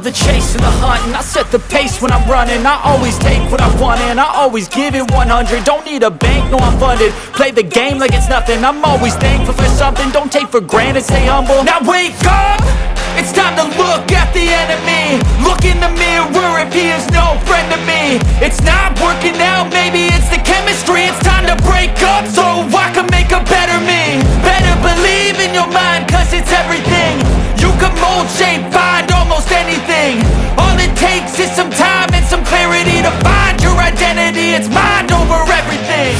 the chase and the hunt, and I set the pace when I'm running. I always take what I want and I always give it 100. Don't need a bank, no I'm funded. Play the game like it's nothing. I'm always thankful for something. Don't take for granted, stay humble. Now wake up! It's time to look at the enemy. Look in the mirror if he is no friend to me. It's not working out, maybe it's the chemistry. It's time to break up so I can make a better me. Better believe in your mind, cause it's everything. You can mold, shape, find almost anything. All it takes is some time and some clarity to find your identity. It's mind over everything.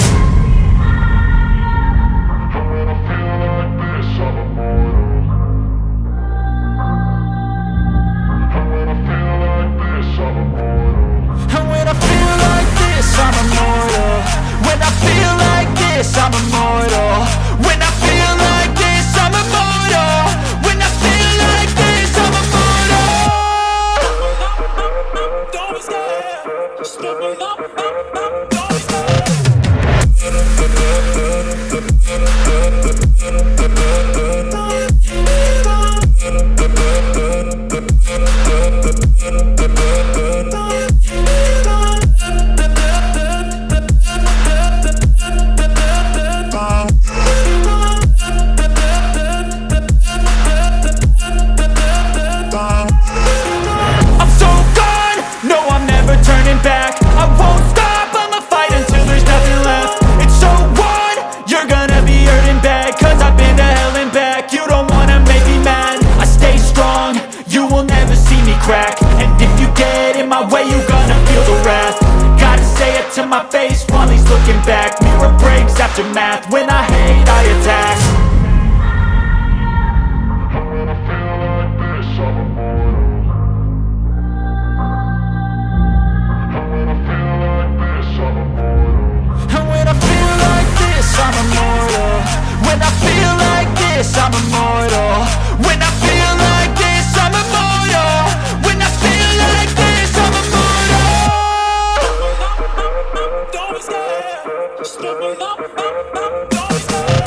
I'm immortal. When I feel like this, I'm immortal. When I feel like this, I'm immortal. When I feel like this, I'm immortal. Don't be scared. Step it up, don't be scared. And if you get in my way, you gonna feel the wrath. Gotta say it to my face while he's looking back. Mirror breaks after math. When I hate, I attack. When I feel like this, I'm immortal. When I feel like this, I'm immortal. When I feel like this, I'm immortal. When I feel like this, I'm immortal. When I feel like this, I'm immortal. When I feel like this, I'm immortal. Don't be scared. Step it up, don't be scared.